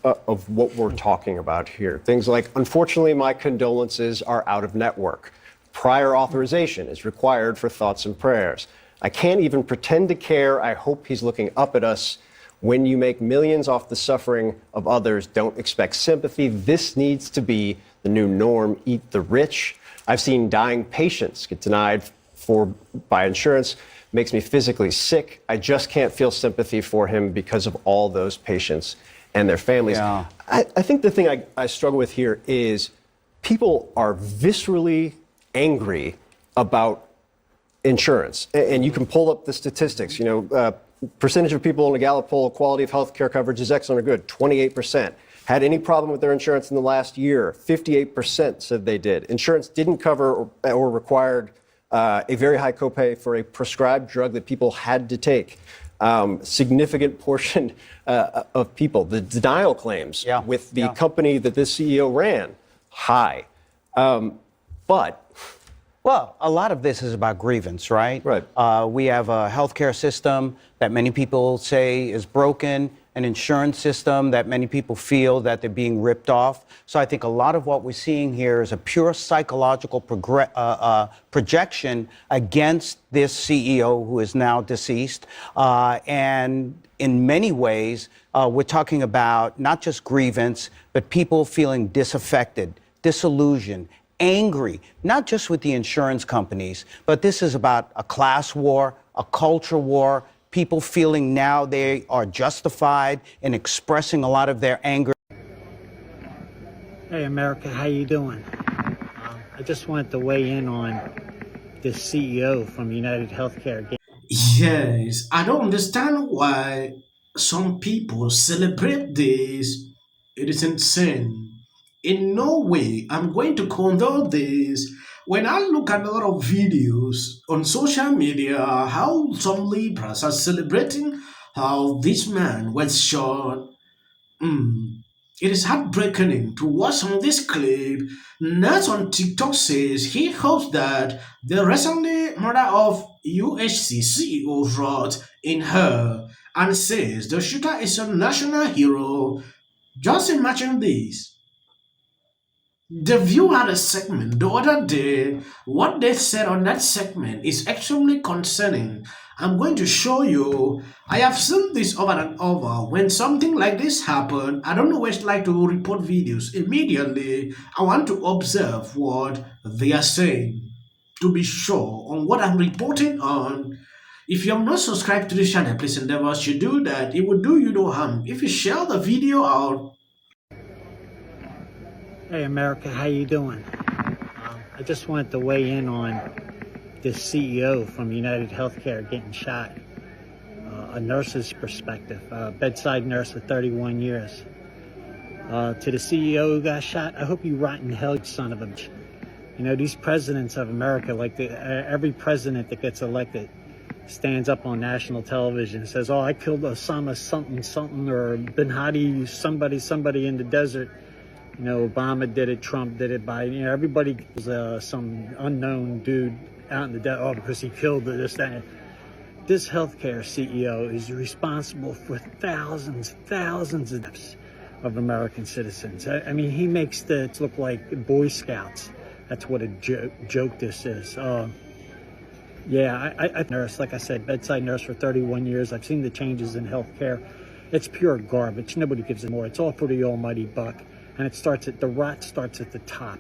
of what we're talking about here. Things like, unfortunately, my condolences are out of network. Prior authorization is required for thoughts and prayers. I can't even pretend to care. I hope he's looking up at us. When you make millions off the suffering of others, don't expect sympathy. This needs to be the new norm. Eat the rich. I've seen dying patients get denied by insurance. Makes me physically sick. I just can't feel sympathy for him because of all those patients and their families. Yeah. I think the thing I struggle with here is people are viscerally angry about insurance. And you can pull up the statistics. Percentage of people in a Gallup poll, quality of health care coverage is excellent or good, 28%. Had any problem with their insurance in the last year? 58% said they did. Insurance didn't cover or required a very high copay for a prescribed drug that people had to take. Significant portion of people. The denial claims with the company that this CEO ran, high. Well, a lot of this is about grievance, right? Right. We have a healthcare system that many people say is broken, an insurance system that many people feel that they're being ripped off. So I think a lot of what we're seeing here is a pure psychological projection against this CEO who is now deceased. And in many ways, we're talking about not just grievance, but people feeling disaffected, disillusioned, angry, not just with the insurance companies, but this is about a class war, a culture war, people feeling now they are justified in expressing a lot of their anger. Hey America, how you doing? I just wanted to weigh in on this CEO from UnitedHealthcare. Yes, I don't understand why some people celebrate this. It is insane. In no way I'm going to condone this. When I look at a lot of videos on social media, how some liberals are celebrating how this man was shot. It is heartbreaking to watch on this clip. Nurse on TikTok says he hopes that the recently murder of UHC CEO wrote in her and says the shooter is a national hero. Just imagine this. The View had a segment the other day. What they said on that segment is extremely concerning. I'm going to show you. I have seen this over and over. When something like this happens, I don't always like to report videos immediately. I want to observe what they are saying to be sure on what I'm reporting on. If you have not subscribed to this channel, please endeavor to do that. It will do you no harm. If you share the video out, Hey America, how you doing? I just wanted to weigh in on this CEO from UnitedHealthcare getting shot. A nurse's perspective, bedside nurse for 31 years. To the CEO who got shot, I hope you rot in hell, you son of a bitch. These presidents of America, like every president that gets elected, stands up on national television and says, oh, I killed Osama something, something, or Bin Hadi, somebody in the desert. Obama did it, Trump did it, Biden. Everybody was some unknown dude out in the desert, because he killed this, that. This healthcare CEO is responsible for thousands of deaths of American citizens. I mean, he makes it look like Boy Scouts. That's what a joke this is. I nurse, like I said, bedside nurse for 31 years. I've seen the changes in healthcare. It's pure garbage. Nobody gives it more. It's all for the almighty buck. And the rot starts at the top.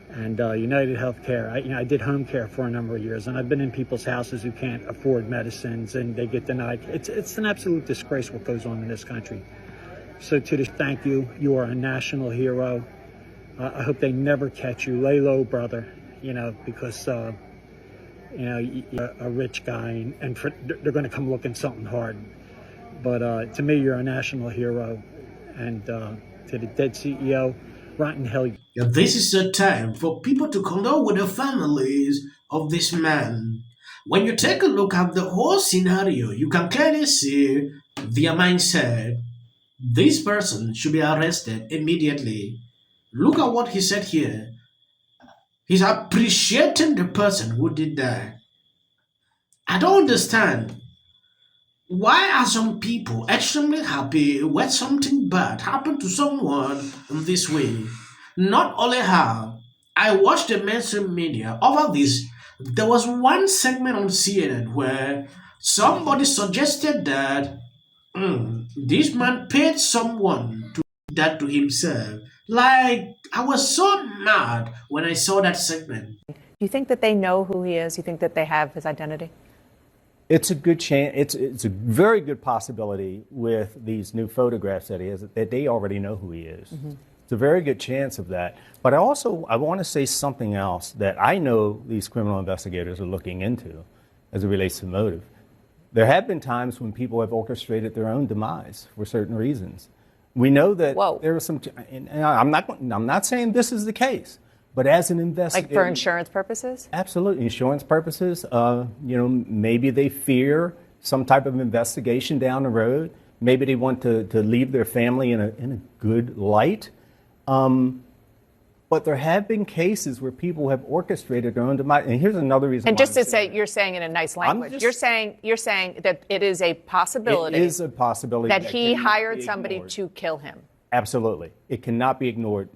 And UnitedHealthcare, I did home care for a number of years, and I've been in people's houses who can't afford medicines and they get denied. It's an absolute disgrace what goes on in this country. So thank you. You are a national hero. I hope they never catch you. Lay low, brother, because, you're a rich guy and they're going to come looking something hard. But to me, you're a national hero. And to the dead CEO, rotten hell. this is a time for people to condole with the families of this man. When you take a look at the whole scenario, you can clearly see their mindset. This person should be arrested immediately. Look at what he said here. He's appreciating the person who did that. I don't understand. Why are some people extremely happy when something bad happened to someone in this way? Not only her, I watched the mainstream media over this. There was one segment on CNN where somebody suggested that this man paid someone to do that to himself. Like, I was so mad when I saw that segment. You think that they know who he is? You think that they have his identity? It's a good chance. It's a very good possibility with these new photographs that he has that they already know who he is. It's a very good chance of that. But I want to say something else that I know these criminal investigators are looking into as it relates to motive. There have been times when people have orchestrated their own demise for certain reasons. We know that Whoa. there are some. And I'm not saying this is the case, but as an investigator, Like for insurance purposes? absolutely, insurance purposes. Maybe they fear some type of investigation down the road. Maybe they want to leave their family in a good light. But there have been cases where people have orchestrated their own demise. And here's another reason. And why just I'm to saying say, you're saying in a nice language, just- you're saying that it is a possibility it is a possibility that he cannot hired be somebody ignored. to kill him. Absolutely, it cannot be ignored.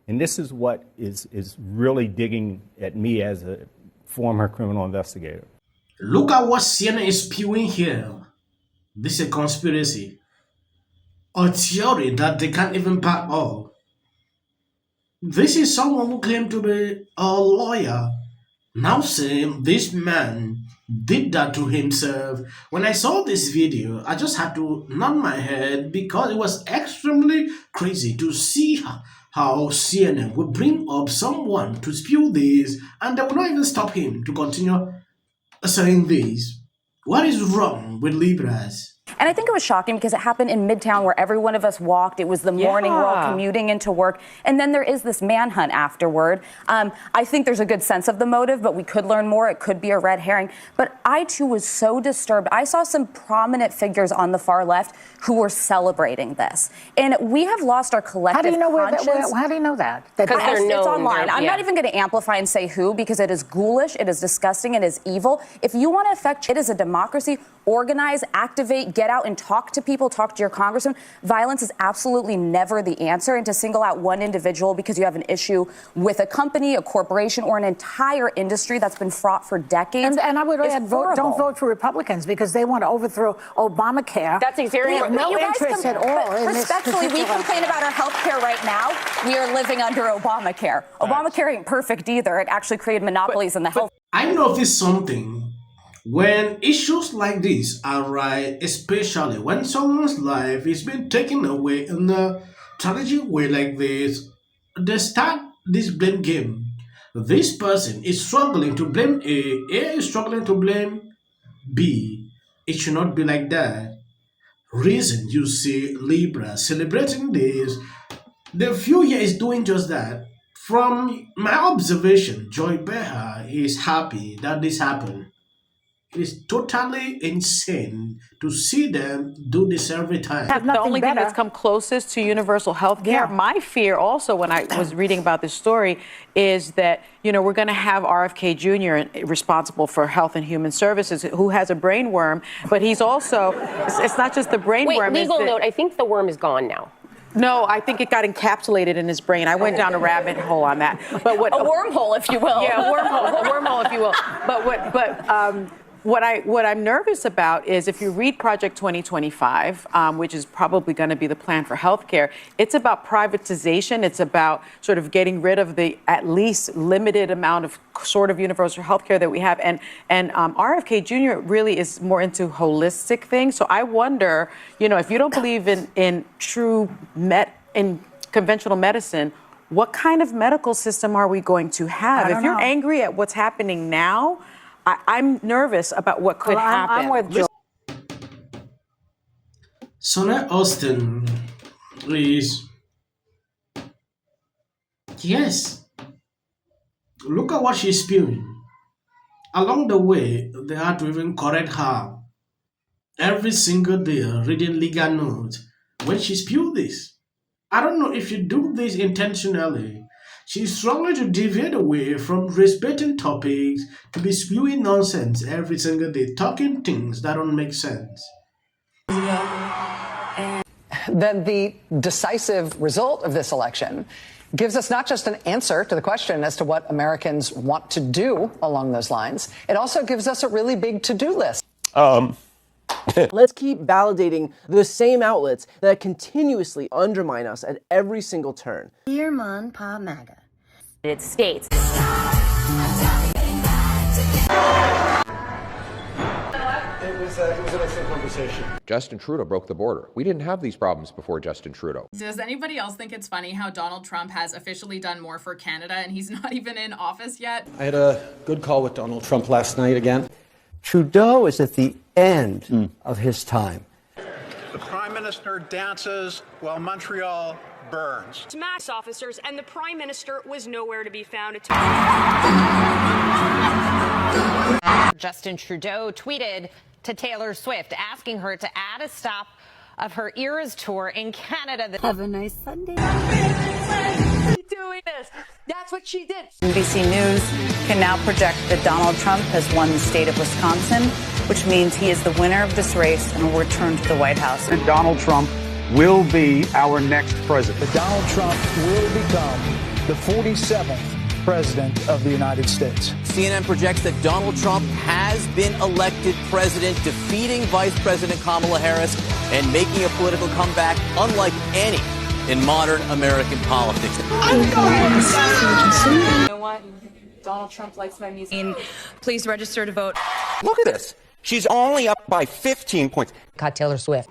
And this is what is really digging at me as a former criminal investigator. Look at what CNN is spewing here. This is a conspiracy, a theory that they can't even back up. This is someone who claimed to be a lawyer, now saying this man did that to himself. When I saw this video, I just had to nod my head because it was extremely crazy to see how CNN would bring up someone to spew this and they would not even stop him to continue saying this. What is wrong with Libras? And I think it was shocking because it happened in Midtown where every one of us walked. It was the morning, we're all commuting into work. And then there is this manhunt afterward. I think there's a good sense of the motive, but we could learn more. It could be a red herring. But I, too, was so disturbed. I saw some prominent figures on the far left who were celebrating this. And we have lost our collective How do you know conscience. how do you know that? Because they're It's known. online. I'm Yeah. not even going to amplify and say who because it is ghoulish, it is disgusting, it is evil. If you want to affect it is a democracy, organize, activate, get out and talk to people, talk to your congressman. Violence is absolutely never the answer. And to single out one individual because you have an issue with a company, a corporation, or an entire industry that's been fraught for decades. And I would is add, horrible. don't vote for Republicans because they want to overthrow Obamacare. That's exactly They have no You guys interest can- at all but in this. respectfully, we particular- complain about our health care right now. We are living under Obamacare. Obamacare ain't perfect either. It actually created monopolies in the health. I noticed something. When issues like this arise, especially when someone's life is being taken away in a tragic way like this, they start this blame game. This person is struggling to blame A is struggling to blame B. It should not be like that. Reason you see Libra celebrating this, the view here is doing just that. From my observation, Joy Behar is happy that this happened. It is totally insane to see them do this every time. Have The nothing only thing better. that's come closest to universal health care, Yeah. my fear also when I was reading about this story is that, we're going to have RFK Jr. responsible for Health and Human Services, who has a brain worm, but he's also, it's not just the brain Wait, worm. legal it's note, I think the worm is gone now. No, I think it got encapsulated in his brain. I went down a rabbit hole on that. But what A wormhole, if you will. Yeah, a wormhole, if you will. What I'm nervous about is if you read Project 2025, which is probably going to be the plan for healthcare, it's about privatization. It's about sort of getting rid of the at least limited amount of sort of universal healthcare that we have. And RFK Jr. really is more into holistic things. So I wonder, if you don't believe in conventional medicine, what kind of medical system are we going to have? I don't If you're know. angry at what's happening now, I'm nervous about what could happen. I'm with Joe. Sonnet Austin is. Yes. Look at what she's spewing. Along the way, they had to even correct her every single day, reading legal notes when she spewed this. I don't know if you do this intentionally. She's struggling to deviate away from race-baiting topics to be spewing nonsense every single day, talking things that don't make sense. Then the decisive result of this election gives us not just an answer to the question as to what Americans want to do along those lines, it also gives us a really big to-do list. Let's keep validating the same outlets that continuously undermine us at every single turn. Dear Mon Pa MAGA. United States. It was an excellent conversation. Justin Trudeau broke the border. We didn't have these problems before Justin Trudeau. Does anybody else think it's funny how Donald Trump has officially done more for Canada and he's not even in office yet? I had a good call with Donald Trump last night again. Trudeau is at the end of his time. The Prime Minister dances while Montreal burns. Max officers and the Prime Minister was nowhere to be found. Justin Trudeau tweeted to Taylor Swift asking her to add a stop of her Eras tour in Canada. Have a nice Sunday. Doing this. That's what she did. NBC News can now project that Donald Trump has won the state of Wisconsin, which means he is the winner of this race and will return to the White House. And Donald Trump will be our next president. Donald Trump will become the 47th president of the United States. CNN projects that Donald Trump has been elected president, defeating Vice President Kamala Harris and making a political comeback unlike any in modern American politics. You know what? Donald Trump likes my music. Please register to vote. Look at this. She's only up by 15 points. Got Taylor Swift.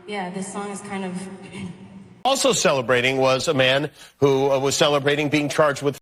Yeah, this song is kind of... Also celebrating was a man who was celebrating being charged with